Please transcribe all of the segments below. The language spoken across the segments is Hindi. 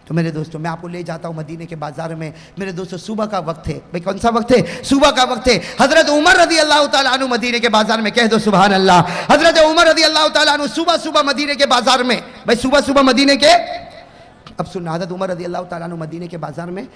तो मेरे दोस्तों मैं आपको ले जाता हूँ मदीने के बाजार में। मेरे दोस्तों सुबह का वक्त है। भाई कौन सा वक्त है? सुबह का वक्त है। हजरत उमर रदी अल्लाह ताला अन्हु मदीने के बाजार में, कह दो सुभान अल्लाह। हजरत उमर रदी अल्लाह ताला अन्हु सुबह सुबह मदीने के बाजार में, भाई सुबह सुबह मदीने के, अब सुनना, हजरत उमर रदी अल्लाह ताला अन्हु मदीने के बाजार में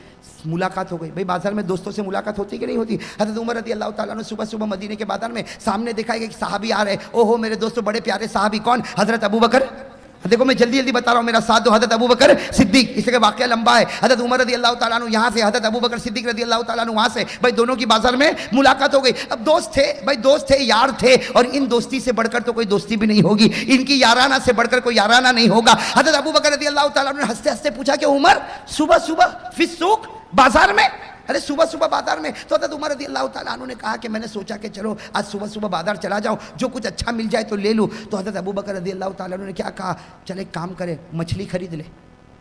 मुलाकात हो गई। भाई बाजार में दोस्तों से मुलाकात होती कि नहीं होती? हजरत उमर रदी अल्लाह ताला अन्हु सुबह सुबह मदीने के बाजार में, सामने देखा कि साहबी आ रहे। ओहो मेरे दोस्तों, बड़े प्यारे साहबी। कौन? हजरत अबू बकर। देखो मैं जल्दी जल्दी बता रहा हूँ, मेरा साथ दो। हजरत अबू बकर सिद्दीक, इसका वाकया लंबा है। हजरत उमर रदी अल्लाह ताला अन्हु यहाँ से, हजरत अबू बकर सिद्दीक रदी अल्लाह ताला अन्हु वहाँ से। भाई दोनों की बाजार में मुलाकात हो गई। अब दोस्त थे, भाई दोस्त थे, यार थे, और इन दोस्ती से बढ़कर तो कोई दोस्ती भी नहीं होगी, इनकी याराना से बढ़कर कोई याराना नहीं होगा। हजरत अबू बकर रदी अल्लाह ताला अन्हु ने हंसते हंसते पूछा कि उमर सुबह सुबह फिस सूक, बाजार में? अरे सुबह सुबह बाजार में? तो हजरत उमर रदी अल्लाह ताला अन्हु ने कहा कि मैंने सोचा कि चलो आज सुबह सुबह बाजार चला जाऊं, जो कुछ अच्छा मिल जाए तो ले लूं। तो हजरत अबू बकर रदी अल्लाह ताला अन्हु ने क्या कहा? चले काम करे, मछली खरीद ले।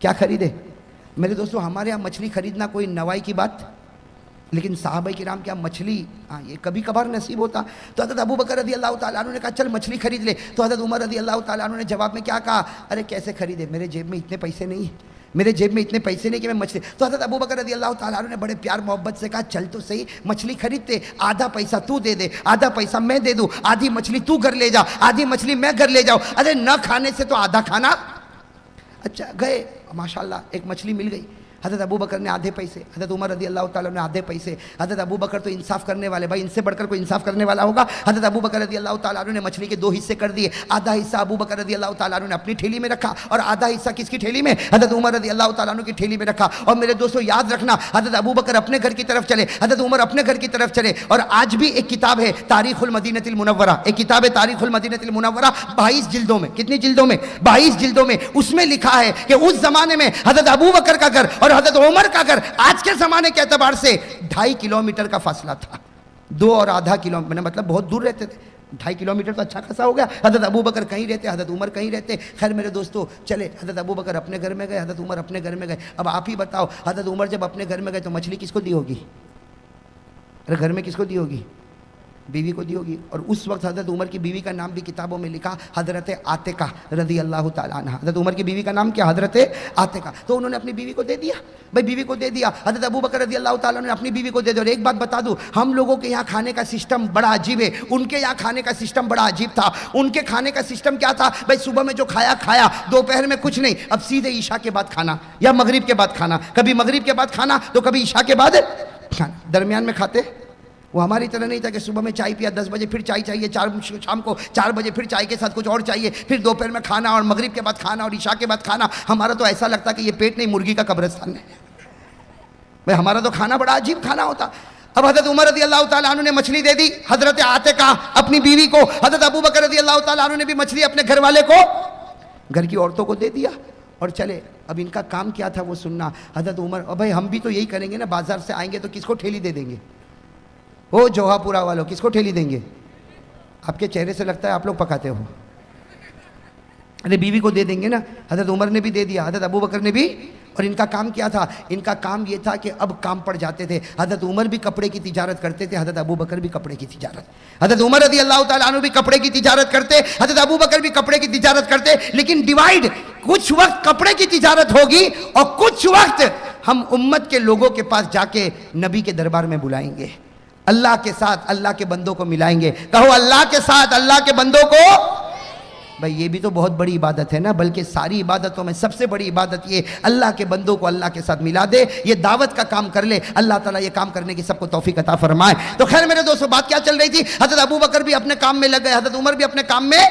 क्या खरीदे? मेरे दोस्तों हमारे यहाँ मछली खरीदना कोई नवाई की बात, लेकिन साहबा किराम क्या मछली, हाँ ये कभी कभार नसीब होता। तो हजरत अबू बकर रदी अल्लाह ताला अन्हु ने कहा चल मछली खरीद ले। तो हजरत उमर रदी अल्लाह ताला अन्हु ने जवाब में क्या कहा? अरे कैसे खरीदे, मेरे जेब में इतने पैसे नहीं, मेरे जेब में इतने पैसे नहीं कि मैं मछली। तो हजरत अबू बकर रदी अल्लाह ताला अन्हु ने बड़े प्यार मोहब्बत से कहा चल तो सही, मछली खरीदते, आधा पैसा तू दे दे, आधा पैसा मैं दे दूं, आधी मछली तू घर ले जा, आधी मछली मैं घर ले जाऊं। अरे न खाने से तो आधा खाना। अच्छा गए, माशाल्लाह एक मछली मिल गई। हजरत अबू बकर ने आधे पैसे, हजरत उमर रदी अल्लाह ताला ने आधे पैसे। हजरत अबू बकर तो इंसाफ करने वाले, भाई इनसे बढ़कर कोई इंसाफ करने वाला होगा। हजरत अबू बकर रदी अल्लाह ताला ने मछली के 2 हिस्से कर दिए। आधा हिस्सा अबू बकर रदी अल्लाह ताला ने अपनी ठेली में रखा, और आधा हिस्सा किसकी ठेली में? हजरत उमर रदी अल्लाह ताला की ठेली में रखा। और मेरे दोस्तों याद रखना, हजरत अबू बकर अपने घर की तरफ चले, हजरत उमर अपने घर की तरफ चले। और आज भी एक किताब है तारीखुल मदीनतिल मुनव्वरा, एक किताब है तारीखुल मदीनतिल मुनव्वरा, 22 जिल्दों में। कितनी जिल्दों में? 22 जिल्दों में। उसमें लिखा है कि उस जमाने में हजरत अबू बकर का घर और हजरत उमर का आज के जमाने के एतबार से 2.5 किलोमीटर का फासला था। 2 और आधा किलोमीटर, मतलब बहुत दूर रहते थे। 2.5 किलोमीटर तो अच्छा खासा हो गया। हजरत अबू बकर कहीं रहते, हजरत उमर कहीं रहते। खैर मेरे दोस्तों चले, हजरत अबू बकर अपने घर में गए, हजरत उमर अपने घर में गए। अब आप ही बताओ, हजरत उमर जब अपने घर में गए तो मछली किसको दी होगी? अरे घर में किसको दी होगी? बीवी को दी होगी। और उस वक्त हजरत उमर की बीवी का नाम भी किताबों में लिखा, हजरत आतिका रदी अल्लाह ताला अन्हा। हजरत उमर की बीवी का नाम क्या? हजरत आतिका। तो उन्होंने अपनी बीवी को दे दिया, भाई बीवी को दे दिया। हजरत अबू बकर रदी अल्लाह ताला ने अपनी बीवी को दे दिया। और एक बात बता दूं, हम लोगों के यहाँ खाने का सिस्टम बड़ा अजीब है, उनके यहाँ खाने का सिस्टम बड़ा अजीब था। उनके खाने का सिस्टम क्या था? भाई सुबह में जो खाया खाया, दोपहर में कुछ नहीं, अब सीधे ईशा के बाद खाना या मगरिब के बाद खाना। कभी मगरिब के बाद खाना तो कभी ईशा के बाद खाना, दरमियान में खाते। वो हमारी तरह नहीं था कि सुबह में चाय पिया, 10 बजे फिर चाय चाहिए, शाम को 4 बजे फिर चाय के साथ कुछ और चाहिए, फिर दोपहर में खाना और मगरिब के बाद खाना और ईशा के बाद खाना। हमारा तो ऐसा लगता कि ये पेट नहीं मुर्गी का कब्रिस्तान है। भाई हमारा तो खाना बड़ा अजीब खाना होता। अब हजरत उमर रदी अल्लाह ताला अन्हु ने मछली दे दी हजरत आतिका अपनी बीवी को। हजरत अबू बकर रदी अल्लाह ताला अन्हु ने भी मछली अपने घर वाले को, घर की औरतों को दे दिया और चले। अब इनका काम क्या था वो सुनना। हजरत उमर, अब भाई हम भी तो यही करेंगे ना, बाजार से आएंगे तो किसको ठेली दे देंगे? ओ जोहापुरा वालों, किसको ठेली देंगे? आपके चेहरे से लगता है आप लोग पकाते हो। अरे बीवी को दे देंगे ना। हजरत उमर ने भी दे दिया, हजरत अबू बकर ने भी। और इनका काम क्या था? इनका काम ये था कि अब काम पड़ जाते थे। हजरत उमर भी कपड़े की तिजारत करते थे, हजरत अबू बकर भी कपड़े की तिजारत। हजरत उमर रदी अल्लाह ताला अन्हु भी कपड़े की तिजारत करते, हजरत अबू बकर भी कपड़े की तिजारत करते। लेकिन डिवाइड, कुछ वक्त कपड़े की तिजारत होगी और कुछ वक्त हम उम्मत के लोगों के पास जाके नबी के दरबार में बुलाएंगे, अल्लाह के साथ अल्लाह के बंदों को मिलाएंगे। कहो अल्लाह के साथ अल्लाह के बंदों को। भाई ये भी तो बहुत बड़ी इबादत है ना, बल्कि सारी इबादतों में सबसे बड़ी इबादत ये अल्लाह के बंदों को अल्लाह के साथ मिला दे। ये दावत का काम कर ले, अल्लाह ताला ये काम करने की सबको तौफीक अता फरमाए। तो खैर मेरे दोस्तों बात क्या चल रही थी? हजरत अबू बकर भी अपने काम में लग गए, हजरत उमर भी अपने काम में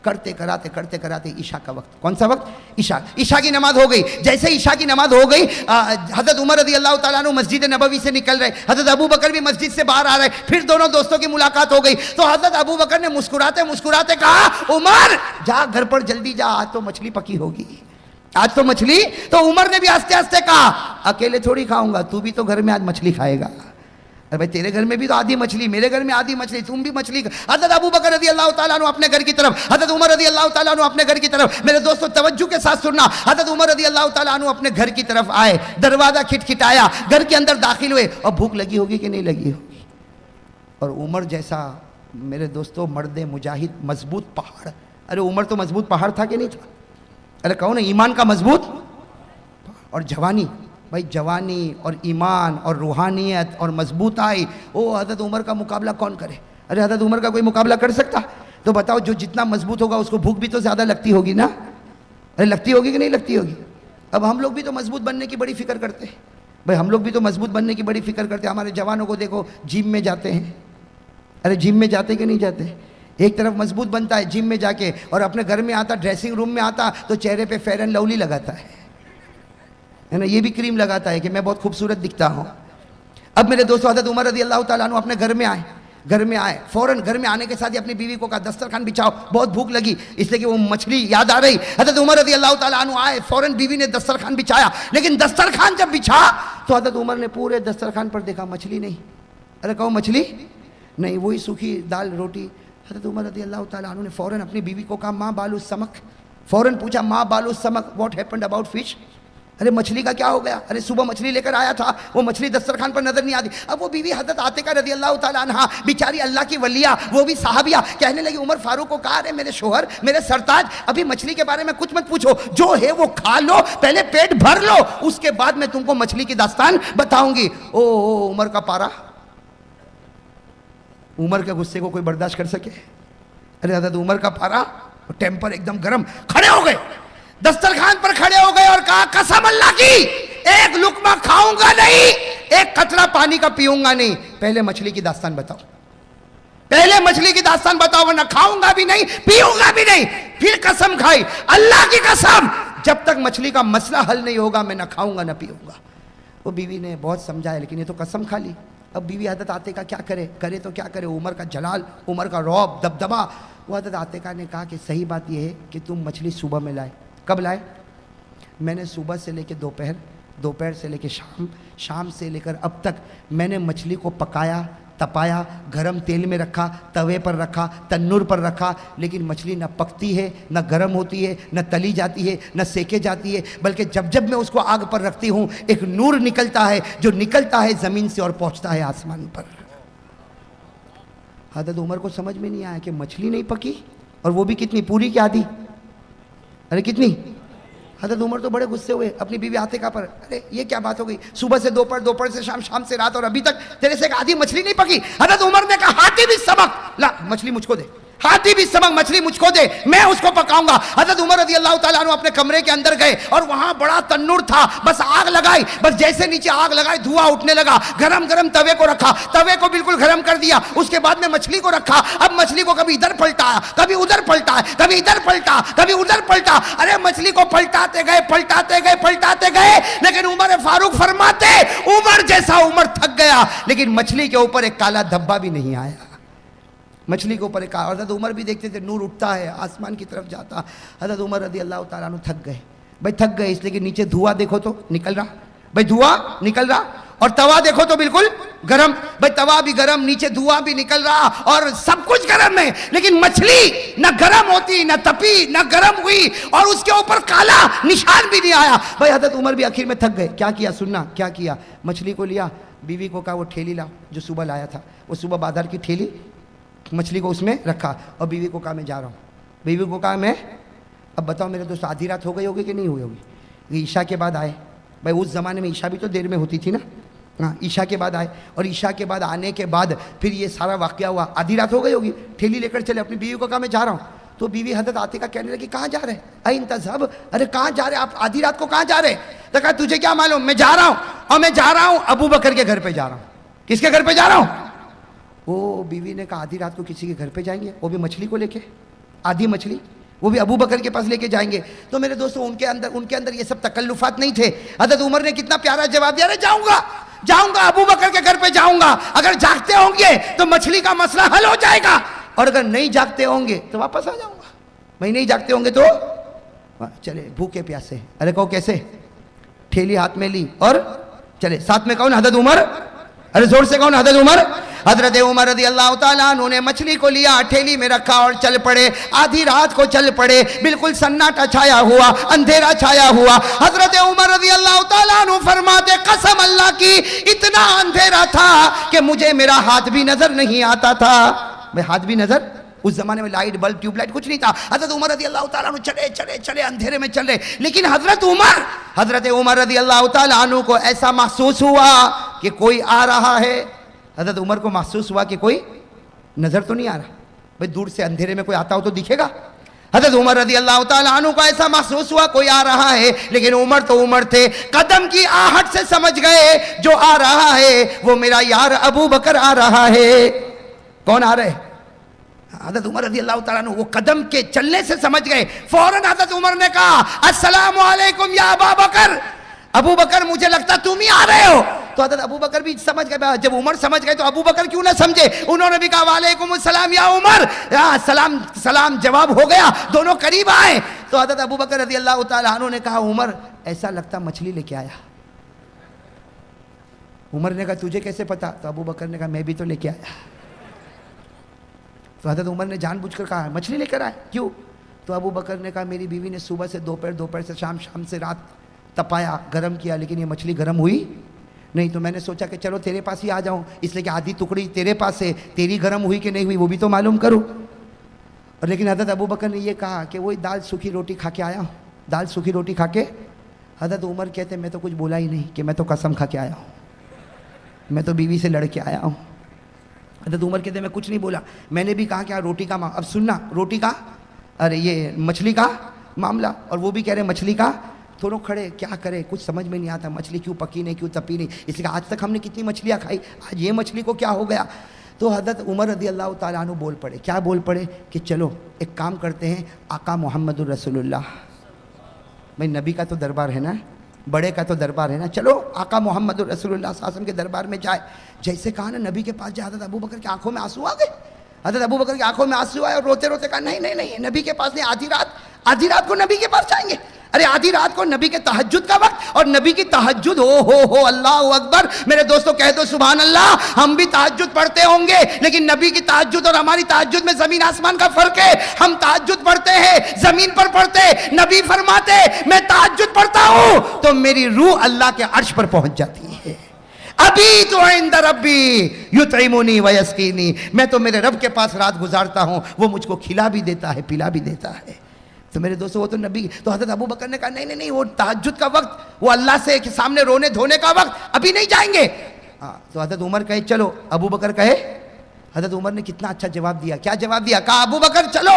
करते कराते ईशा का वक्त। कौन सा वक्त? ईशा की नमाज हो गई। जैसे ईशा की नमाज हो गई, हजरत उमर रदी अल्लाह ताला अन्हु मस्जिद नबवी से निकल रहे, हजरत अबू बकर भी मस्जिद से बाहर आ रहे। फिर दोनों दोस्तों की मुलाकात हो गई। तो हजरत अबू बकर ने मुस्कुराते मुस्कुराते कहा, उमर जा घर पर जल्दी जा, आज तो मछली पकी होगी, आज तो मछली। तो उमर ने भी हंसते हंसते कहा, अकेले थोड़ी खाऊंगा, तू भी तो घर में आज मछली खाएगा। अरे भाई तेरे घर में भी तो आधी मछली, मेरे घर में आधी मछली, तुम भी मछली। हजरत अबू बकर रदी अल्लाह ताला अन्हु अपने घर की तरफ, हजरत उमर रदी अल्लाह ताला अन्हु अपने घर की तरफ। मेरे दोस्तों तवज्जो के साथ सुनना। हजरत उमर रदी अल्लाह ताला अन्हु अपने घर की तरफ आए, दरवाजा खिटखिटाया, घर के अंदर दाखिल हुए। और भूख लगी होगी कि नहीं लगी होगी? और उमर जैसा मेरे दोस्तों मर्दे मुजाहिद, मजबूत पहाड़। अरे उमर तो मजबूत पहाड़ था कि नहीं था? अरे कहो ना, ईमान का मजबूत और जवानी, भाई जवानी और ईमान और रूहानियत और मजबूताई, वो हज़रत उमर का मुकाबला कौन करे? अरे हज़रत उमर का कोई मुकाबला कर सकता? तो बताओ, जो जितना मजबूत होगा उसको भूख भी तो ज़्यादा लगती होगी ना? अरे लगती होगी कि नहीं लगती होगी? अब हम लोग भी तो मजबूत बनने की बड़ी फिक्र करते हैं भाई, हम लोग भी तो मजबूत बनने की बड़ी फिक्र करते हैं। हमारे जवानों को देखो, जिम में जाते हैं। अरे जिम में जाते कि नहीं जाते? एक तरफ मजबूत बनता है जिम में जाके, और अपने घर में आता, ड्रेसिंग रूम में आता तो चेहरे पे फेयर एंड लवली लगाता है ना, ये भी क्रीम लगाता है कि मैं बहुत खूबसूरत दिखता हूँ। अब मेरे दोस्तों, हज़रत उमर रज़ी अल्लाह ताला अन्हु अपने घर में आए, फ़ौरन घर में आने के साथ ही अपनी बीवी को कहा दस्तरखान बिछाओ, बहुत भूख लगी, इसलिए कि वो मछली याद आ रही। हज़रत उमर रज़ी अल्लाह ताला अन्हु आए, फ़ौरन बीवी ने दस्तरखान बिछाया, लेकिन दस्तरखान जब बिछा तो हज़रत उमर ने पूरे दस्तरखान पर देखा, मछली नहीं। अरे कहो मछली नहीं, वही सूखी दाल रोटी। हज़रत उमर रज़ी अल्लाह ताला अन्हु ने फ़ौरन अपनी बीवी को कहा माँ बालू समक, फ़ौरन पूछा माँ बालू समक, व्हाट हैपेंड अबाउट फिश? अरे मछली का क्या हो गया? अरे सुबह मछली लेकर आया था, वो मछली दस्तरखान पर नजर नहीं आती। अब वो बीवी हज़रत आतिका रज़ी अल्लाह ताला अन्हा, बेचारी अल्लाह की वलिया, वो भी सहाबिया, कहने लगी उमर फारूक को कहा, अरे मेरे शोहर, मेरे सरताज, अभी मछली के बारे में कुछ मत पूछो, जो है वो खा लो, पहले पेट भर लो, उसके बाद मैं तुमको मछली की दास्तान बताऊंगी। ओ उमर का पारा, उमर के गुस्से को कोई बर्दाश्त कर सके? अरे हज़रत उमर का पारा, टेम्पर एकदम गर्म, खड़े हो गए, दस्तरखान पर खड़े हो गए और कहा कसम अल्लाह की, एक लुकमा खाऊंगा नहीं, एक कतरा पानी का पीऊंगा नहीं, पहले मछली की दास्तान बताओ, पहले मछली की दास्तान बताओ, वरना खाऊंगा भी नहीं, पीऊंगा भी नहीं। फिर कसम खाई, अल्लाह की कसम, जब तक मछली का मसला हल नहीं होगा मैं ना खाऊंगा ना पीऊंगा। वो बीवी ने बहुत समझाया, लेकिन ये तो कसम खा ली। अब बीवी हज़रत आतिका क्या करे तो क्या करे? उमर का जलाल, उमर का रौब, दबदबा। वो हज़रत आतिका ने कहा कि सही बात यह है कि तुम मछली सुबह में लाए। कब लाए? मैंने सुबह से लेकर दोपहर, दोपहर से लेकर शाम, शाम से लेकर अब तक मैंने मछली को पकाया, तपाया, गरम तेल में रखा, तवे पर रखा, तन्नूर पर रखा, लेकिन मछली न पकती है, न गरम होती है, न तली जाती है, न सेके जाती है, बल्कि जब जब मैं उसको आग पर रखती हूँ एक नूर निकलता है, जो निकलता है ज़मीन से और पहुँचता है आसमान पर। हज़रत उमर को समझ में नहीं आया कि मछली नहीं पकी, और वो भी कितनी, पूरी की आधी। अरे कितनी? हज़रत उमर तो बड़े गुस्से हुए अपनी बीवी आतिका पर। अरे ये क्या बात हो गई, सुबह से दोपहर, दोपहर से शाम, शाम से रात, और अभी तक तेरे से एक आधी मछली नहीं पकी। हज़रत उमर ने कहा हाथी भी समक ला, मछली मुझको दे, हाथी भी समक मछली मुझको दे, मैं उसको पकाऊंगा। हज़रत उमर रज़ी अल्लाह ताला अन्हु अपने कमरे के अंदर गए और वहां बड़ा तन्नूर था, बस आग लगाई, बस जैसे नीचे आग लगाई धुआं उठने लगा, गरम गरम तवे को रखा, तवे को बिल्कुल गरम कर दिया, उसके बाद में मछली को रखा। अब मछली को कभी इधर पलटाया, कभी उधर पलटा, कभी इधर पलटा, कभी उधर पलटा। अरे मछली को पलटाते गए, पलटाते गए, पलटाते गए, लेकिन उमर फारूक फरमाते, उमर जैसा उमर थक गया, लेकिन मछली के ऊपर एक काला धब्बा भी नहीं आया। मछली के ऊपर एक, हज़रत उमर भी देखते थे नूर उठता है, आसमान की तरफ जाता। हज़रत उमर रज़ी अल्लाह ताला अन्हु थक गए, भाई थक गए, इसलिए कि नीचे धुआं देखो तो निकल रहा, भाई धुआं निकल रहा, और तवा देखो तो बिल्कुल गरम, भाई तवा भी गरम, नीचे धुआं भी निकल रहा, और सब कुछ गरम है, लेकिन मछली न गरम होती, न तपी, न गरम हुई, और उसके ऊपर काला निशान भी नहीं आया। भाई हज़रत उमर भी आखिर में थक गए। क्या किया सुनना, क्या किया? मछली को लिया, बीवी को कहा वो ठेली लाओ जो सुबह लाया था, वो सुबह बाजार की ठेली, मछली को उसमें रखा, और बीवी को कहा मैं जा रहा हूँ। बीवी को कहा मैं, अब बताओ मेरे दोस्त, आधी रात हो गई होगी कि नहीं हुई होगी? ईशा के बाद आए, भाई उस ज़माने में ईशा भी तो देर में होती थी ना, हाँ ईशा के बाद आए, और ईशा के बाद आने के बाद फिर ये सारा वाक़या हुआ, आधी रात हो गई होगी, ठेली लेकर चले। अपनी बीवी को कहा मैं जा रहा हूँ, तो बीवी हज़रत आतिका कहने लगी कहाँ जा रहे? अइन तज़हब, अरे कहाँ जा रहे आप आधी रात को, कहाँ जा रहे? तो कहा तुझे क्या मालूम, मैं जा रहा हूँ, और मैं जा रहा हूँ अबू बकर के घर पर जा रहा हूँ। किसके घर पर जा रहा हूँ? वो बीवी ने कहा आधी रात को किसी के घर पे जाएंगे, वो भी मछली को लेके, आधी मछली, वो भी अबू बकर के पास लेके जाएंगे। तो मेरे दोस्तों उनके अंदर ये सब तकल्लुफात नहीं थे। हज़रत उमर ने कितना प्यारा जवाब दिया, अरे जाऊंगा अबू बकर के घर पे जाऊंगा, अगर जागते होंगे तो मछली का मसला हल हो जाएगा, और अगर नहीं जागते होंगे तो वापस आ जाऊंगा। भाई नहीं जागते होंगे तो चले भूखे प्यासे। अरे कहो कैसे? ठेली हाथ में ली और चले, साथ में कौन? हज़रत उमर, अरे जोर से कौन? हज़रत उमर। हज़रत उमर रज़ी अल्लाह ताला अन्हु ने मछली को लिया, ठेली में रखा और चल पड़े। आधी रात को चल पड़े, बिल्कुल सन्नाटा छाया हुआ, अंधेरा छाया हुआ। हज़रत उमर रज़ी अल्लाह ताला अन्हु फरमाते कसम अल्लाह की, इतना अंधेरा था कि मुझे मेरा हाथ भी नजर नहीं आता था। भाई हाथ भी नजर उस जमाने में लाइट बल्ब ट्यूबलाइट कुछ नहीं था। हजरत उमर रदी अल्लाह ताला अन्हु चले चले चले अंधेरे में चल रहे, लेकिन हजरत उमर रदी अल्लाह ताला अन्हु को ऐसा महसूस हुआ कि कोई आ रहा है। हजरत उमर को महसूस हुआ कि कोई नजर तो नहीं आ रहा, भाई दूर से अंधेरे में कोई आता हो तो दिखेगा। हजरत उमर रदी अल्लाह ताला अन्हु को ऐसा महसूस हुआ कोई आ रहा है, लेकिन उमर तो उमर थे, कदम की आहट से समझ गए जो आ रहा है वो मेरा यार अबू बकर आ रहा है। कौन आ रहे? हजरत उमर रदी अल्लाह ताला अन्हु वो कदम के चलने से समझ गए। फौरन हजरत उमर ने कहा अस्सलामु अलैकुम या अबू बकर, अबू बकर मुझे लगता तुम ही आ रहे हो। तो हजरत अबू बकर भी समझ गए। जब उमर समझ गए तो अबू बकर क्यों ना समझे, उन्होंने भी कहा वालेकुम अस्सलाम या उमर, सलाम सलाम जवाब हो गया, दोनों करीब आए। तो हजरत अबू बकर रदी अल्लाह ताला अन्हु ने कहा उमर ऐसा लगता मछली लेके आया। उमर ने कहा तुझे कैसे पता? तो अबू बकर ने कहा मैं भी तो लेके आया। तो हजरत उमर ने जानबूझकर कहा मछली लेकर आए, क्यों? तो अबू बकर ने कहा मेरी बीवी ने सुबह से दोपहर, दोपहर से शाम, शाम से रात तपाया, गर्म किया, लेकिन ये मछली गर्म हुई नहीं। तो मैंने सोचा कि चलो तेरे पास ही आ जाऊं, इसलिए कि आधी टुकड़ी तेरे पास है, तेरी गर्म हुई कि नहीं हुई वो भी तो मालूम करूं। और लेकिन हजरत अबू बकर ने ये कहा कि वही दाल सूखी रोटी खा के आया हूँ, दाल सूखी रोटी खा के। हजरत उमर कहते मैं तो कुछ बोला ही नहीं कि मैं तो कसम खा के आया हूँ, मैं तो बीवी से लड़ के आया हूँ। हजरत उमर कहते मैं कुछ नहीं बोला, मैंने भी कहा क्या रोटी का अब सुनना, रोटी का अरे ये मछली का मामला, और वो भी कह रहे मछली का। दोनों खड़े क्या करे, कुछ समझ में नहीं आता, मछली क्यों पकी नहीं, क्यों तपी नहीं, इसलिए आज तक हमने कितनी मछलियाँ खाई, आज ये मछली को क्या हो गया। तो हजरत उमर रदी अल्लाह ताला अन्हु बोल पड़े, क्या बोल पड़े कि चलो एक काम करते हैं, आका मोहम्मदुर रसूलुल्लाह, भाई नबी का तो दरबार है ना, बड़े का तो दरबार है ना, चलो आका मोहम्मदुर रसूलुल्लाह सल्लल्लाहु अलैहि वसल्लम के दरबार में जाए। जैसे कहा ना नबी के पास जाए, हजरत अबू बकर की आंखों में आंसू आ गए। हजरत अबू बकर की आंखों में आंसू आए और रोते रोते कहा नहीं नहीं नहीं नबी के पास नहीं, आधी रात को नबी के पास जाएंगे। अरे आधी रात को नबी के तहज्जुद का वक्त, और नबी की तहज्जुद हो अल्लाह अकबर। मेरे दोस्तों कह दो सुभान अल्लाह। हम भी तहज्जुद पढ़ते होंगे, लेकिन नबी की तहज्जुद और हमारी तहज्जुद में जमीन आसमान का फर्क है। हम तहज्जुद पढ़ते हैं जमीन पर पढ़ते, नबी फरमाते मैं तहज्जुद पढ़ता हूं तो मेरी रूह अल्लाह के अर्श पर पहुंच जाती है। अभी तो इंद रब्बी युतइमुनी व यस्कीनी, मैं तो मेरे रब के पास रात गुजारता हूं, वो मुझको खिला भी देता है, पिला भी देता है। तो मेरे दोस्तों वो तो नबी। तो हजरत अबू बकर ने कहा नहीं नहीं नहीं वो तहज्जुद का वक्त, वो अल्लाह से के सामने रोने धोने का वक्त, अभी नहीं जाएंगे। तो हजरत उमर कहे चलो, अबू बकर कहे, हजरत उमर ने कितना अच्छा जवाब दिया। क्या जवाब दिया? कहा अबू बकर चलो,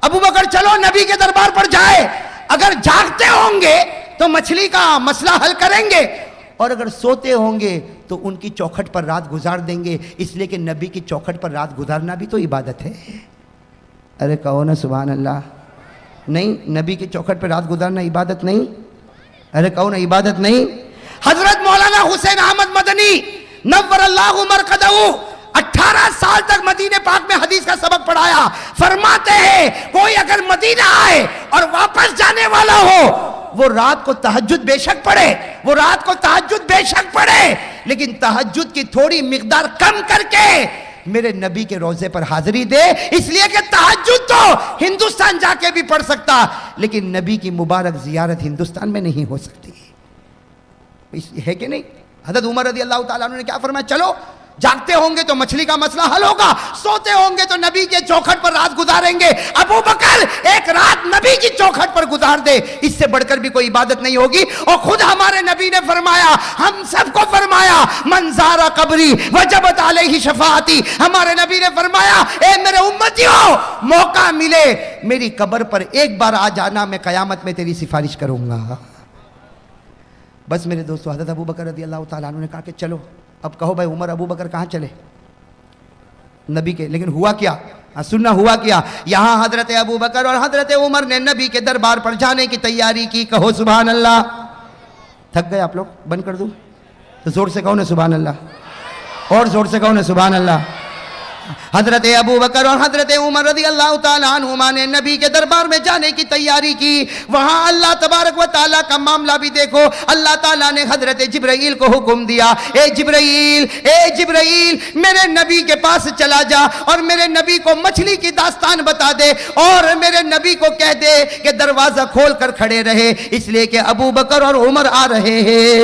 अबू बकर चलो नबी के दरबार पर जाए। अगर जागते होंगे तो मछली का मसला हल करेंगे, और अगर सोते होंगे तो उनकी चौखट पर रात गुजार देंगे, इसलिए कि नबी की चौखट पर रात गुजारना भी तो इबादत है। अरे कहो ना सुभान अल्लाह। नहीं, नबी की चौखट पर रात गुजारना इबादत नहीं? अरे कहो ना इबादत नहीं? हजरत मौलाना हुसैन अहमद मदनी नव्वरल्लाहु मरकदहू 18 साल तक मदीने पाक में हदीस का सबक पढ़ाया। फरमाते हैं कोई अगर मदीना आए और वापस जाने वाला हो, वो रात को तहज्जुद बेशक पढ़े, वो रात को तहज्जुद बेशक पढ़े, लेकिन तहज्जुद की थोड़ी मिकदार कम करके मेरे नबी के रोजे पर हाजिरी दे। इसलिए कि तहज्जुद तो हिंदुस्तान जाके भी पढ़ सकता, लेकिन नबी की मुबारक जियारत हिंदुस्तान में नहीं हो सकती है कि नहीं? हजरत उमर रज़ी अल्लाह ताला अन्हु ने क्या फरमाया? चलो जागते होंगे तो मछली का मसला हल होगा, सोते होंगे तो नबी के चौखट पर रात गुजारेंगे। अबू बकर एक रात नबी की चौखट पर गुजार दे, इससे बढ़कर भी कोई इबादत नहीं होगी। और खुद हमारे नबी ने फरमाया, हम सबको फरमाया मंजारा कब्री वजबत अलैहि शफाअती। हमारे नबी ने फरमाया ए मेरे उम्मतियों, मौका मिले मेरी कब्र पर एक बार आ जाना, मैं कयामत में तेरी सिफारिश करूंगा। बस मेरे दोस्तों, हज़रत अबू बकर रज़ी अल्लाह ताला अन्हु ने कहा कि चलो अब कहो भाई उमर अबू बकर कहाँ चले? नबी के। लेकिन हुआ क्या? सुनना हुआ क्या? यहाँ हजरत अबू बकर और हजरत उमर ने नबी के दरबार पर जाने की तैयारी की। कहो सुभान अल्लाह। थक गए आप लोग? बंद कर दूं? तो जोर से कहो ना सुभान अल्लाह, और जोर से कहो ना सुभान अल्लाह। हजरत अबू बकर और हजरत उमर रज़ी अल्लाह ताला अन्हुमा ने नबी के दरबार में जाने की तैयारी की। वहां अल्लाह तबारक व ताला का मामला भी देखो। अल्लाह ताला ने हजरत जिब्राइल को हुक्म दिया, ए जिब्राइल मेरे नबी के पास चला जा और मेरे नबी को मछली की दास्तान बता दे, और मेरे नबी को कह दे कि दरवाजा खोल कर खड़े रहे, इसलिए कि अबू बकर और उमर आ रहे हैं।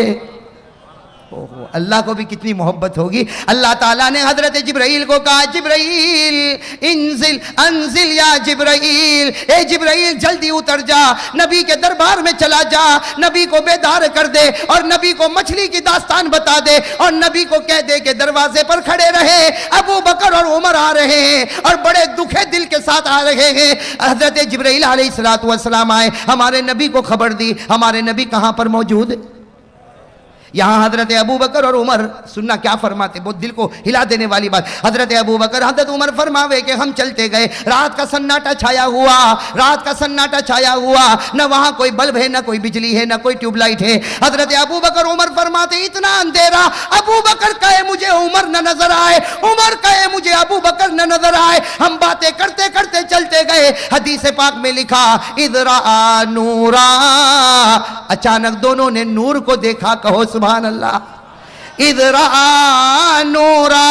ओहो, अल्लाह को भी कितनी मोहब्बत होगी। अल्लाह ताला ने हजरत जिब्राइल को कहा, जिब्राइल इंजिल अंजिल या जिब्राइल, ए जिब्राइल जल्दी उतर जा, नबी के दरबार में चला जा, नबी को बेदार कर दे और नबी को मछली की दास्तान बता दे और नबी को कह दे कि दरवाजे पर खड़े रहे, अबू बकर और उमर आ रहे हैं और बड़े दुखे दिल के साथ आ रहे हैं। हजरत जिब्राइल अलैहिस्सलातु वस्सलाम आए, हमारे नबी को खबर दी। हमारे नबी कहां पर मौजूद? यहाँ हजरत अबू बकर और उमर, सुनना क्या फरमाते, बहुत दिल को हिला देने वाली बात। हजरत अबू बकर हजरत उमर फरमावे कि हम चलते गए, रात का सन्नाटा छाया हुआ, रात का सन्नाटा छाया हुआ, न वहां कोई बल्ब है, न कोई बिजली है, न कोई ट्यूबलाइट है। हजरत अबू बकर उमर फरमाते इतना अंधेरा, अबू बकर कहे मुझे उमर न नजर आए, उमर कहे मुझे अबू बकर न नजर आए। हम बातें करते करते चलते गए। हदीस पाक में लिखा इदरा नूरा, अचानक दोनों ने नूर को देखा। कहो सुभान अल्लाह। इदरा नूरा,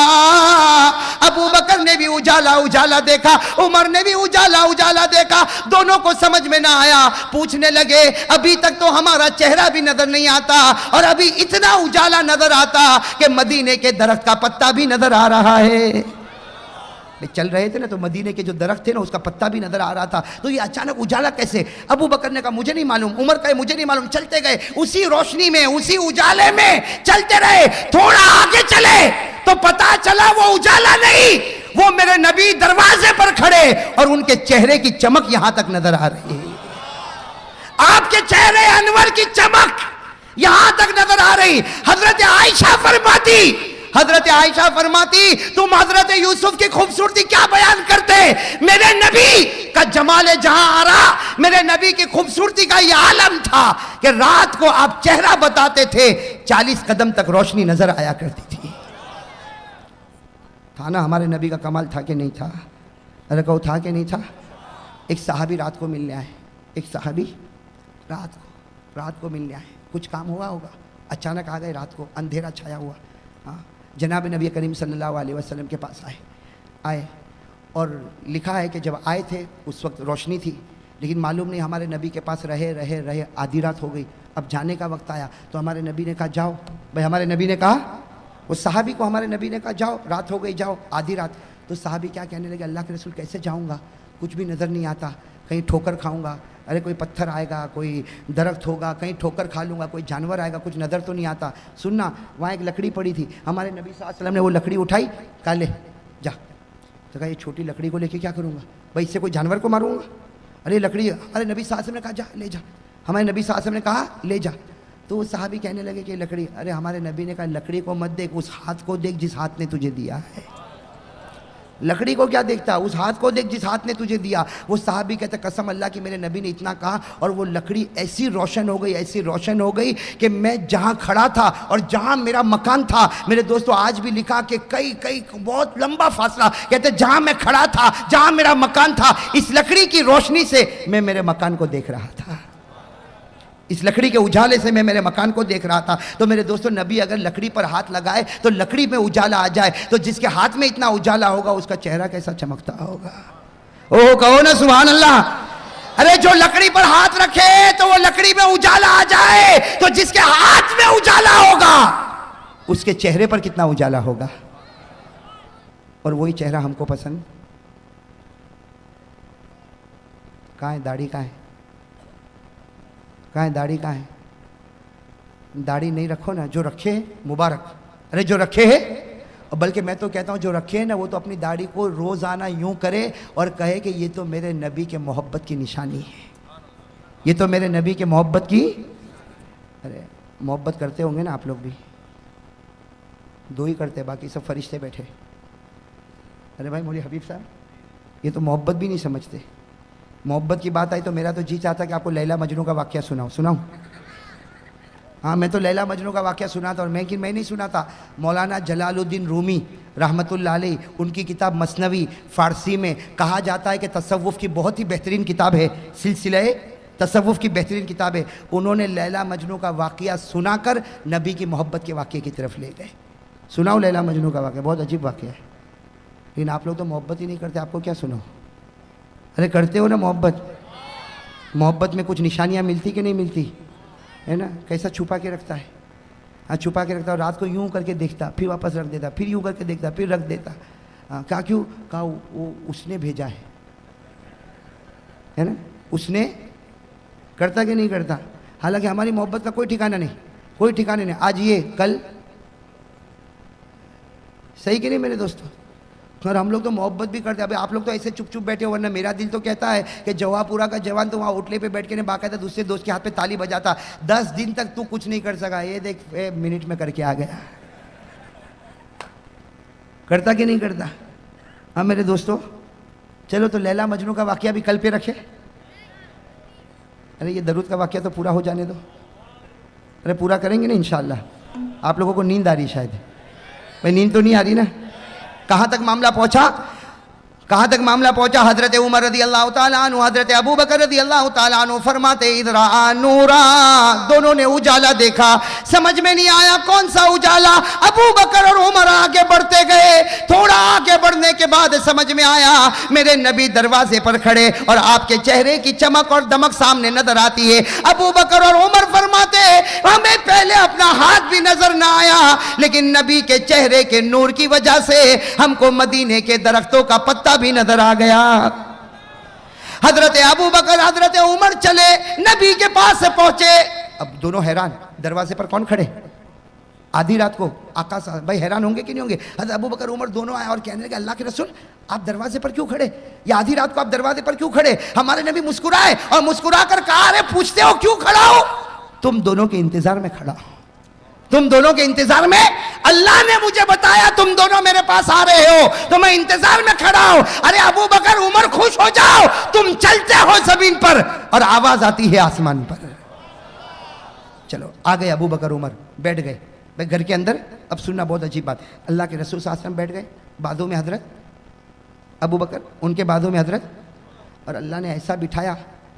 अबू बकर ने भी उजाला उजाला देखा, उमर ने भी उजाला उजाला देखा। दोनों को समझ में ना आया, पूछने लगे अभी तक तो हमारा चेहरा भी नजर नहीं आता और अभी इतना उजाला नजर आता कि मदीने के दरख्त का पत्ता भी नजर आ रहा है। चल रहे थे ना तो मदीने के जो दरख्त थे ना उसका पत्ता भी नजर आ रहा था। तो ये अचानक उजाला कैसे? अबू बकर ने कहा मुझे नहीं मालूम, उमर कहे मुझे नहीं मालूम। चलते गए उसी रोशनी में, उसी उजाले में चलते रहे। थोड़ा आगे चले तो पता चला वो उजाला नहीं, वो मेरे नबी दरवाजे पर खड़े और उनके चेहरे की चमक यहां तक नजर आ रही है। आपके चेहरे अनवर की चमक यहां तक नजर आ रही। हजरत आयशा फरमाती, हजरत आयशा फरमाती तुम हजरत यूसुफ की खूबसूरती क्या बयान करते, मेरे नबी का जमाले जहां आ रहा, मेरे नबी की खूबसूरती का यह आलम था कि रात को आप चेहरा बताते थे, 40 कदम तक रोशनी नजर आया करती थी। था ना हमारे नबी का कमाल, था कि नहीं था? अरे कहो था कि नहीं था? एक सहाबी रात को मिलने आए, एक सहाबी रात को मिलने आए, कुछ काम हुआ होगा, अचानक आ गए रात को, अंधेरा छाया हुआ। हाँ, जनाब नबी करीम सल्लल्लाहु अलैहि वसल्लम के पास आए और लिखा है कि जब आए थे उस वक्त रोशनी थी, लेकिन मालूम नहीं हमारे नबी के पास रहे आधी रात हो गई। अब जाने का वक्त आया तो हमारे नबी ने कहा जाओ भाई, हमारे नबी ने कहा, उस सहाबी को हमारे नबी ने कहा जाओ, रात हो गई, जाओ, आधी रात। तो सहाबी क्या कहने लगे, अल्लाह के रसूल कैसे जाऊँगा, कुछ भी नज़र नहीं आता, कहीं ठोकर खाऊंगा, अरे कोई पत्थर आएगा, कोई दरख्त होगा, कहीं ठोकर खा लूँगा, कोई जानवर आएगा, कुछ नज़र तो नहीं आता। सुनना, वहाँ एक लकड़ी पड़ी थी, हमारे नबी सल्लल्लाहु अलैहि वसल्लम ने वो लकड़ी उठाई, कहा ले जा। तो कहा ये छोटी लकड़ी को लेके क्या करूँगा भाई, इससे कोई जानवर को मारूंगा? अरे लकड़ी, अरे नबी सल्लल्लाहु अलैहि वसल्लम ने कहा जा ले जा, हमारे नबी सल्लल्लाहु अलैहि वसल्लम ने कहा ले जा। तो वो साहबी कहने लगे कि लकड़ी, अरे हमारे नबी ने कहा लकड़ी को मत देख, उस हाथ को देख जिस हाथ ने तुझे दिया है। लकड़ी को क्या देखता, उस हाथ को देख जिस हाथ ने तुझे दिया। वो साहबी कहते कसम अल्लाह की मेरे नबी ने इतना कहा और वो लकड़ी ऐसी रोशन हो गई, ऐसी रोशन हो गई कि मैं जहाँ खड़ा था और जहाँ मेरा मकान था, मेरे दोस्तों आज भी लिखा कि कई बहुत लंबा फासला, कहते जहाँ मैं खड़ा था, जहाँ मेरा मकान था, इस लकड़ी की रोशनी से मैं मेरे मकान को देख रहा था, इस लकड़ी के उजाले से मैं मेरे मकान को देख रहा था। तो मेरे दोस्तों नबी अगर लकड़ी पर हाथ लगाए तो लकड़ी में उजाला आ जाए, तो जिसके हाथ में इतना उजाला होगा उसका चेहरा कैसा चमकता होगा। ओह कहो ना सुभान अल्लाह। अरे जो लकड़ी पर हाथ रखे तो वो लकड़ी में उजाला आ जाए, तो जिसके हाथ में उजाला होगा उसके चेहरे पर कितना उजाला होगा। और वही चेहरा हमको पसंद। कहाँ है दाढ़ी, कहाँ है, कहाँ है दाढ़ी, कहाँ है? दाढ़ी नहीं रखो ना, जो रखे मुबारक। अरे जो रखे है, और बल्कि मैं तो कहता हूँ जो रखे है ना वो तो अपनी दाढ़ी को रोज़ाना यूं करे और कहे कि ये तो मेरे नबी के मोहब्बत की निशानी है, ये तो मेरे नबी के मोहब्बत की। अरे मोहब्बत करते होंगे ना आप लोग भी, दो ही करते, बाकी सब फरिश्ते बैठे। अरे भाई मौलवी हबीब साहब, ये तो मोहब्बत भी नहीं समझते। मोहब्बत की बात आई तो मेरा तो जी चाहता कि आपको लैला मजनू का वाक़या सुनाऊं। हाँ मैं तो लैला मजनू का वाक़या सुनाता, और मैं नहीं सुनाता। मौलाना जलालुद्दीन रूमी रहमतुल्लाह अलैह, उनकी किताब मसनवी फ़ारसी में कहा जाता है कि तसव्वुफ़ की बहुत ही बेहतरीन किताब है, सिलसिले तसव्वुफ़ की बेहतरीन किताब है। उन्होंने लैला मजनू का वाक़या सुनाकर नबी की मोहब्बत के वाक़े की तरफ ले गए। सुनाओ लैला मजनू का वाक़या, बहुत अजीब वाक़या है, लेकिन आप लोग तो मोहब्बत ही नहीं करते, आपको क्या सुनाओ। अरे करते हो ना मोहब्बत, मोहब्बत में कुछ निशानियाँ मिलती कि नहीं मिलती है ना, कैसा छुपा के रखता है। हाँ, छुपा के रखता और रात को यूं करके देखता, फिर वापस रख देता, फिर यूं करके देखता, फिर रख देता। हाँ, क्या क्यों? कहा वो उसने भेजा है ना, उसने। करता कि नहीं करता? हालांकि हमारी मोहब्बत का कोई ठिकाना नहीं, कोई ठिकाने नहीं, आज ये कल। सही कि नहीं मेरे दोस्तों? और हम लोग तो मोहब्बत भी करते हैं। अभी आप लोग तो ऐसे चुप चुप बैठे हो, वरना मेरा दिल तो कहता है कि जवाहपुरा का जवान तो वहाँ होटले पे बैठ के ने बाकायदा दूसरे दोस्त के हाथ पे ताली बजाता, 10 दिन तक तू कुछ नहीं कर सका, ये देख मिनट में करके आ गया। करता कि नहीं करता? हाँ मेरे दोस्तों, चलो तो लैला मजनू का वाकया भी कल पे रखे। अरे ये दरूद का वाकया तो पूरा हो जाने दो। अरे पूरा करेंगे ना इंशाअल्लाह। आप लोगों को नींद आ रही शायद? भाई नींद तो नहीं आ रही ना? कहाँ तक मामला पहुंचा? कहाँ तक मामला पहुंचा? हजरत उमर रदी अल्लाह ताला अन्हु, हजरत अबू बकर रदी अल्लाह ताला अन्हु फरमाते इधर नूरा, दोनों ने उजाला देखा, समझ में नहीं आया कौन सा उजाला। अबू बकर और उमर आगे बढ़ते गए, थोड़ा आगे बढ़ने के बाद समझ में आया मेरे नबी दरवाजे पर खड़े और आपके चेहरे की चमक और दमक सामने नजर आती है। अबू बकर और उमर फरमाते हमें पहले अपना हाथ भी नजर ना आया, लेकिन नबी के चेहरे के नूर की वजह से हमको मदीने के दरख्तों का पत्ता भी नजर आ गया। हजरत अबू बकर हजरत उमर चले, नबी के पास से पहुंचे। अब दोनों हैरान, दरवाजे पर कौन खड़े? आधी रात को आका साहब भाई हैरान होंगे कि नहीं होंगे? हजरत अबू बकर उमर दोनों आए और कहने लगे अल्लाह के रसूल आप दरवाजे पर क्यों खड़े? या आधी रात को आप दरवाजे पर क्यों खड़े? हमारे नबी मुस्कुराए और मुस्कुरा कर कहा अरे पूछते हो क्यों खड़ा हो? तुम दोनों के इंतजार में खड़ा हो, तुम दोनों के इंतजार में। अल्लाह ने मुझे बताया तुम दोनों मेरे पास आ रहे हो तो मैं इंतजार में खड़ा हूं। अरे अबू बकर उमर खुश हो जाओ, तुम चलते हो जमीन पर और आवाज आती है आसमान पर। चलो आ गए अबू बकर उमर, बैठ गए भाई घर के अंदर। अब सुनना बहुत अजीब बात, अल्लाह के रसूल सल्लल्लाहु अलैहि वसल्लम बैठ गए, बाजू में हजरत अबू बकर, उनके बाजू में हजरत, और अल्लाह ने ऐसा बिठाया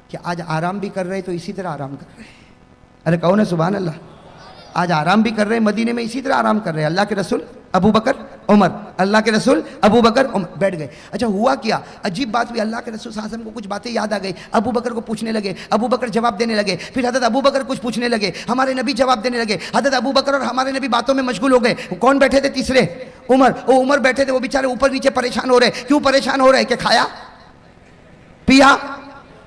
कि आज आराम भी कर रहे तो इसी तरह आराम कर रहे। अरे कहो ना सुभान अल्लाह। आज आराम भी कर रहे हैं मदीने में, इसी तरह आराम कर रहे हैं। अल्लाह के रसूल अबू बकर उमर, अल्लाह के रसूल अबू बकर उमर, बैठ गए। अच्छा हुआ क्या? अजीब बात हुई, अल्लाह के रसूल सल्लल्लाहु अलैहि वसल्लम को कुछ बातें याद आ गई, अबू बकर को पूछने लगे, अबू बकर जवाब देने लगे, फिर हजरत अबू बकर कुछ पूछने लगे, हमारे नबी जवाब देने लगे। हजरत अबू बकर और हमारे नबी बातों में मशगूल हो गए। कौन बैठे थे तीसरे? उमर। वो उमर बैठे थे, वो बेचारे ऊपर नीचे परेशान हो रहे। क्यों परेशान हो रहे? कि खाया पिया,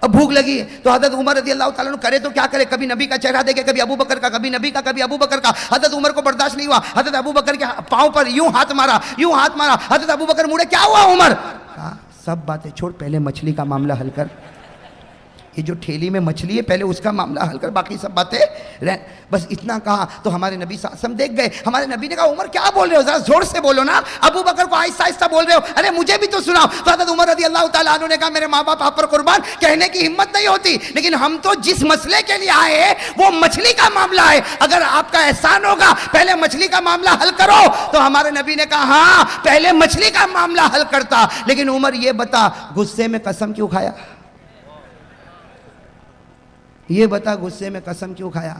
अब भूख लगी है। तो हजरत उमर रज़ी अल्लाह ताला अन्हु करे तो क्या करे, कभी नबी का चेहरा देखे, कभी अबू बकर का, कभी नबी का, कभी अबू बकर का। हजरत उमर को बर्दाश्त नहीं हुआ, हजरत अबू बकर के पांव पर यूं हाथ मारा, यूं हाथ मारा। हजरत अबू बकर मुड़े, क्या हुआ उमर? कहा सब बातें छोड़, पहले मछली का मामला हल कर। ये जो ठेली में मछली है पहले उसका मामला हल कर, बाकी सब बातें रह। बस इतना कहा तो हमारे नबी सल्लल्लाहु अलैहि वसल्लम देख गए। हमारे नबी ने कहा उमर क्या बोल रहे हो, जरा जोर से बोलो ना, अबू बकर को आहिस्ता आहिस्ता बोल रहे हो, अरे मुझे भी तो सुनाओ। तो हज़रत उमर रज़ी अल्लाह ताला अन्हु ने कहा मेरे माँ बाप आप पर कुर्बान, कहने की हिम्मत नहीं होती, लेकिन हम तो जिस मसले के लिए आए हैं वो मछली का मामला है, अगर आपका एहसान होगा पहले मछली का मामला हल करो। तो हमारे नबी ने कहा हाँ पहले मछली का मामला हल करता, लेकिन उमर ये बता गुस्से में कसम क्यों खाया? ये बता गुस्से में कसम क्यों खाया?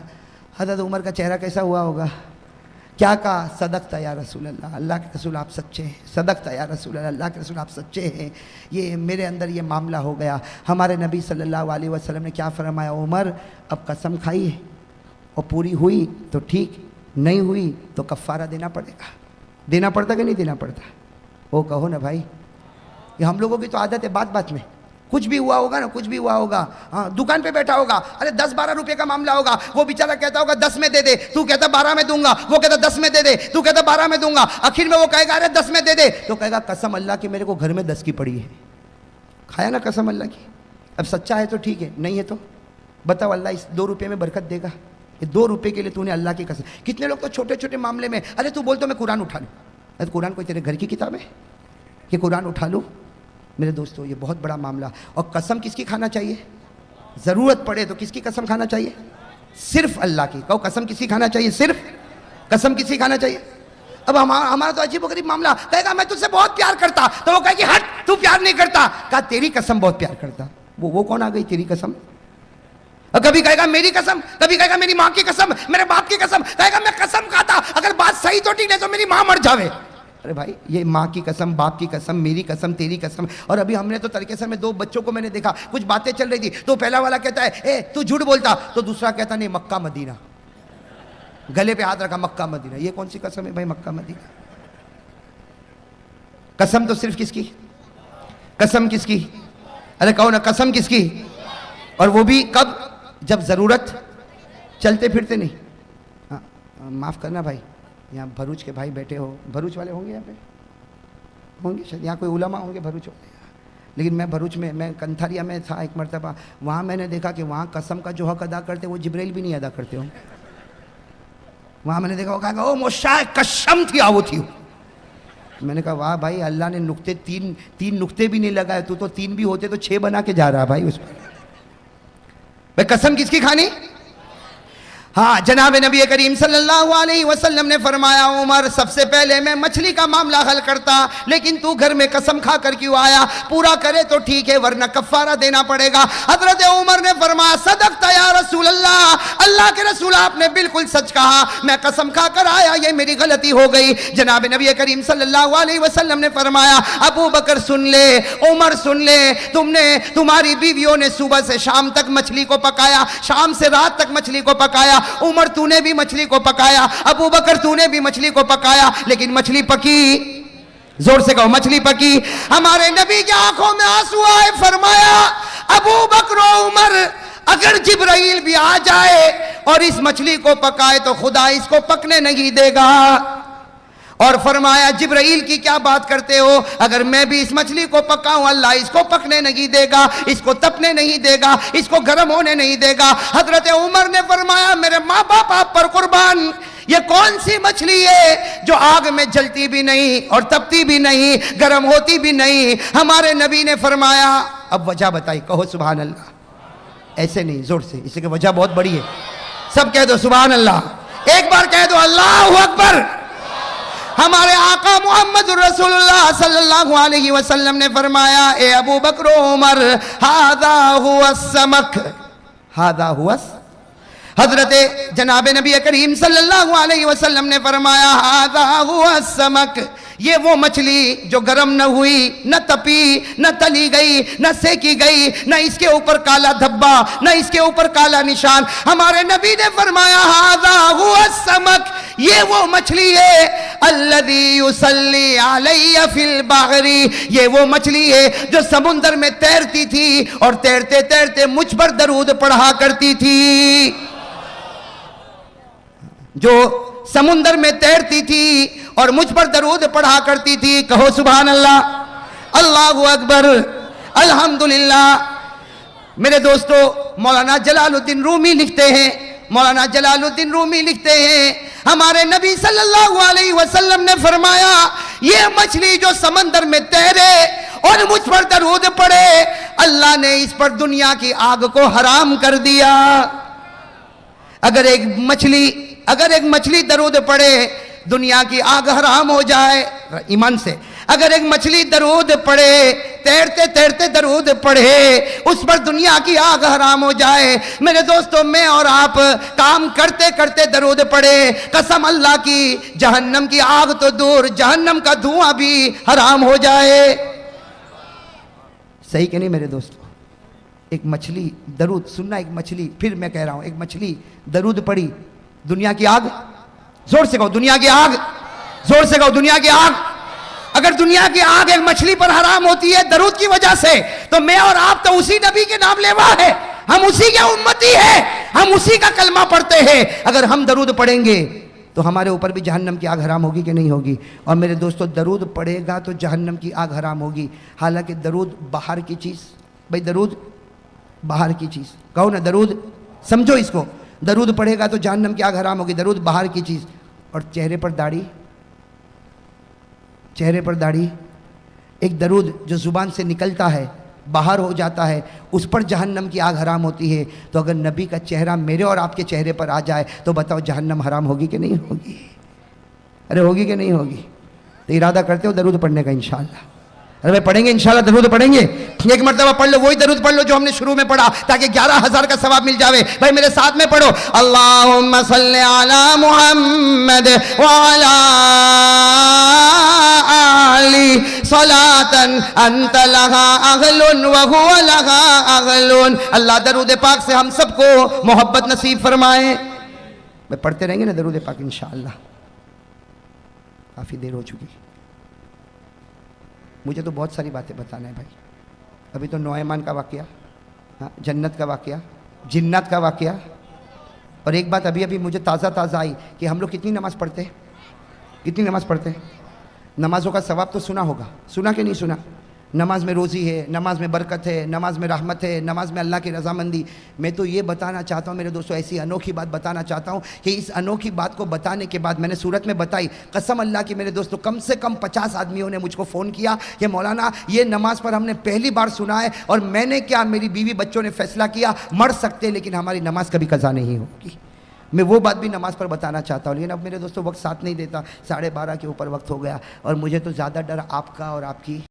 हज़रत उमर का चेहरा कैसा हुआ होगा? क्या कहा? सदक़ता या रसूल अल्लाह, अल्लाह के रसूल आप सच्चे हैं। सदक़ता या रसूल अल्लाह, अल्लाह के रसूल आप सच्चे हैं। ये मेरे अंदर ये मामला हो गया। हमारे नबी सल्लल्लाहु अलैहि वसल्लम ने क्या फरमाया, उमर अब कसम खाई है और पूरी हुई तो ठीक, नहीं हुई तो कफ़ारा देना पड़ेगा। देना पड़ता कि नहीं देना पड़ता? वो कहो ना भाई, ये हम लोगों की तो आदत है बात बात में, कुछ भी हुआ होगा ना, कुछ भी हुआ होगा, हाँ दुकान पे बैठा होगा, अरे 10-12 रुपए का मामला होगा, वो बेचारा कहता होगा 10 में दे दे, तू कहता 12 में दूंगा, वो कहता 10 में दे दे, तू कहता 12 में दूंगा, आखिर में वो कहेगा अरे 10 में दे दे, तो कहेगा कसम अल्लाह की मेरे को घर में 10 की पड़ी है। खाया ना कसम अल्लाह की। अब सच्चा है तो ठीक है, नहीं है तो बताओ अल्लाह इस 2 रुपये में बरकत देगा? ये 2 रुपये के लिए तूने अल्लाह की कसम। कितने लोग तो छोटे छोटे मामले में, अरे तू बोल तो मैं कुरान उठा लूँ, अरे कुरान कोई तेरे घर की किताब है कि कुरान उठा लूँ? मेरे दोस्तों ये बहुत बड़ा मामला। और कसम किसकी खाना चाहिए? ज़रूरत पड़े तो किसकी कसम खाना चाहिए? सिर्फ अल्लाह की। कहो कसम किसकी खाना चाहिए? सिर्फ कसम किसकी खाना चाहिए? अब हमारा तो अजीब गरीब मामला, कहेगा मैं तुझसे बहुत प्यार करता, तो वो कहेगी हट तू प्यार नहीं करता, कहा तेरी कसम बहुत प्यार करता। वो कौन आ गई तेरी कसम? और कभी कहेगा मेरी कसम, कभी कहेगा मेरी माँ की कसम, मेरे बाप की कसम, कहेगा मैं कसम खाता, अगर बात सही तो ठीक है तो मेरी माँ मर जावे। अरे भाई ये माँ की कसम, बाप की कसम, मेरी कसम, तेरी कसम। और अभी हमने तो तरीकेसर में 2 बच्चों को मैंने देखा, कुछ बातें चल रही थी, तो पहला वाला कहता है ए तू झूठ बोलता, तो दूसरा कहता नहीं मक्का मदीना। गले पे हाथ रखा, मक्का मदीना। ये कौन सी कसम है भाई, मक्का मदीना? कसम तो सिर्फ किसकी? कसम किसकी? अरे कहो ना, कसम किसकी? और वो भी कब? जब जरूरत, चलते फिरते नहीं। हाँ, माफ करना भाई, यहाँ भरूच के भाई बैठे हो, भरूच वाले होंगे यहाँ पे? होंगे शायद, यहाँ कोई उलमा होंगे भरूच वाले। लेकिन मैं भरूच में, मैं कंथारिया में था एक मरतबा, वहाँ मैंने देखा कि वहाँ कसम का जो हक अदा करते वो जिब्राइल भी नहीं अदा करते हो। वहाँ मैंने देखा, वो कहा ओ मोशाय कसम थी आवो थी। मैंने कहा वाह भाई, अल्लाह ने नुक्ते तीन नुक्ते भी नहीं लगाए, तू तो 3 भी होते तो 6 बना के जा रहा भाई उस पर। भाई कसम किसकी खानी? हाँ, जनाब नबी करीम सल्लल्लाहु अलैहि वसल्लम ने फरमाया, उमर सबसे पहले मैं मछली का मामला हल करता, लेकिन तू घर में कसम खा कर क्यों आया? पूरा करे तो ठीक है, वरना कफ्फारा देना पड़ेगा। हजरत उमर ने फरमाया, सदक़ता या रसूल अल्लाह, अल्लाह के रसूल आपने बिल्कुल सच कहा, मैं कसम खा कर आया, ये मेरी गलती हो गई। जनाब नबी करीम सल्लल्लाहु अलैहि वसल्लम ने फरमाया, अबू बकर सुन ले, उमर सुन ले, तुम्हारी बीवियों ने सुबह से शाम तक मछली को पकाया, शाम से रात तक मछली को पकाया। उमर तूने भी मछली को पकाया, अबू बकर तूने भी मछली को पकाया, लेकिन मछली पकी। जोर से कहो, मछली पकी। हमारे नबी की आंखों में आंसू आए, फरमाया, अबू बकर और उमर, अगर जिब्राइल भी आ जाए और इस मछली को पकाए तो खुदा इसको पकने नहीं देगा। और फरमाया, जिब्राइल की क्या बात करते हो? अगर मैं भी इस मछली को पकाऊं, अल्लाह इसको पकने नहीं देगा, इसको तपने नहीं देगा, इसको गर्म होने नहीं देगा। हजरत उमर ने फरमाया, मेरे माँ बाप आप पर कुर्बान, ये कौन सी मछली है जो आग में जलती भी नहीं और तपती भी नहीं, गर्म होती भी नहीं? हमारे नबी ने फरमाया, अब वजह बताई, कहो सुभान अल्लाह। ऐसे नहीं, जोर से, इसलिए वजह बहुत बड़ी है। सब कह दो सुभान अल्लाह, एक बार कह दो अल्लाह अकबर। हमारे आका मोहम्मद रसूलुल्लाह सल्लल्लाहु अलैहि वसल्लम ने फरमाया, ए अबू बकर उमर, हादा हुआ समक, हादा हुआ। हजरत जनाब नबी करीम सल्लल्लाहु अलैहि वसल्लम ने फरमाया, हादा हुआ समक, ये वो मछली जो गर्म न हुई, न तपी, न तली गई, न सेकी गई, न इसके ऊपर काला धब्बा, न इसके ऊपर काला निशान। हमारे नबी ने फरमाया, हादा हुआ समक, ये वो मछली है, अल्लज़ी युसल्ली अलैया फिल बहरी, ये वो मछली है जो समुद्र में तैरती थी और तैरते तैरते मुझ पर दरूद पढ़ा करती थी। जो समुद्र में तैरती थी और मुझ पर दरूद पढ़ा करती थी। कहो सुभान अल्लाह, अल्लाहु अकबर, अल्हम्दुलिल्लाह। मेरे दोस्तों, मौलाना जलालुद्दीन रूमी लिखते हैं, मौलाना जलालुद्दीन रूमी लिखते हैं, हमारे नबी सल्लल्लाहु अलैहि वसल्लम ने फरमाया, ये मछली जो समंदर में तैरे और मुझ पर दरूद पड़े, अल्लाह ने इस पर दुनिया की आग को हराम कर दिया। अगर एक मछली दरूद पड़े, दुनिया की आग हराम हो जाए, ईमान से। अगर एक मछली दरूद पड़े, तैरते तैरते दरूद पढ़े, उस पर दुनिया की आग हराम हो जाए। मेरे दोस्तों, मैं और आप काम करते करते दरूद पढ़े, कसम अल्लाह की, जहन्नम की आग तो दूर, जहन्नम का धुआं भी हराम हो जाए। सही कि नहीं मेरे दोस्तों? एक मछली दरूद सुनना, एक मछली, फिर मैं कह रहा हूं, एक मछली दरूद पड़ी, दुनिया की आग, जोर से कहो दुनिया की आग, जोर से कहो दुनिया की आग। अगर दुनिया की आग एक मछली पर हराम होती है दरूद की वजह से, तो मैं और आप तो उसी नबी के नाम लेवा है, हम उसी के उम्मती है, हम उसी का कलमा पढ़ते हैं। अगर हम दरूद पढ़ेंगे तो हमारे ऊपर भी जहन्नम की आग हराम होगी कि नहीं होगी? और मेरे दोस्तों, दरूद पढ़ेगा तो जहन्नम की आग हराम होगी। हालांकि दरूद बाहर की चीज़, भाई दरूद बाहर की चीज़, कहो ना दरूद, समझो इसको, दरूद पढ़ेगा तो जहन्नम की आग हराम होगी, दरूद बाहर की चीज़। और चेहरे पर दाढ़ी, चेहरे पर दाढ़ी, एक दरूद जो ज़ुबान से निकलता है, बाहर हो जाता है, उस पर जहन्नम की आग हराम होती है। तो अगर नबी का चेहरा मेरे और आपके चेहरे पर आ जाए तो बताओ जहन्नम हराम होगी कि नहीं होगी? अरे होगी कि नहीं होगी? तो इरादा करते हो दरूद पढ़ने का इंशाअल्लाह? अरे भाई पढ़ेंगे इंशाल्लाह, दरूद पढ़ेंगे। एक मरतबा पढ़ लो, वही दरूद पढ़ लो जो हमने शुरू में पढ़ा, ताकि 11,000 का सवाब मिल जावे। भाई मेरे साथ में पढ़ो, अल्लाहुम्मा सल्ली अला मुहम्मद व अला आली सलातन अंत लहा अहलुन व हुवा लहा अहलुन। अल्लाह दरूद पाक से हम सबको मोहब्बत नसीब फरमाए। मैं पढ़ते रहेंगे ना दरूद पाक इंशाअल्लाह। काफ़ी देर हो चुकी, मुझे तो बहुत सारी बातें बताना है भाई। अभी तो नौयमान का वाक़या, हाँ, जन्नत का वाक़या, जिन्नत का वाक़या, और एक बात अभी अभी मुझे ताज़ा आई कि हम लोग कितनी नमाज़ पढ़ते हैं, कितनी नमाज़ पढ़ते हैं। नमाज़ों का सवाब तो सुना होगा, सुना कि नहीं सुना। नमाज में रोज़ी है, नमाज में बरकत है, नमाज में रहमत है, नमाज में अल्लाह की रज़ामंदी। मैं तो ये बताना चाहता हूँ मेरे दोस्तों, ऐसी अनोखी बात बताना चाहता हूँ कि इस अनोखी बात को बताने के बाद मैंने सूरत में बताई, कसम अल्लाह की मेरे दोस्तों, कम से कम 50 आदमियों ने मुझको फ़ोन किया कि मौलाना ये नमाज़ पर हमने पहली बार सुना है, और मैंने क्या, मेरी बीवी बच्चों ने फ़ैसला किया मर सकते लेकिन हमारी नमाज़ कभी कज़ा नहीं होगी। मैं वो बात भी नमाज़ पर बताना चाहता हूँ, लेकिन अब मेरे दोस्तों वक्त साथ नहीं देता, 12:30 के ऊपर वक्त हो गया, और मुझे तो ज़्यादा डर आपका और आपकी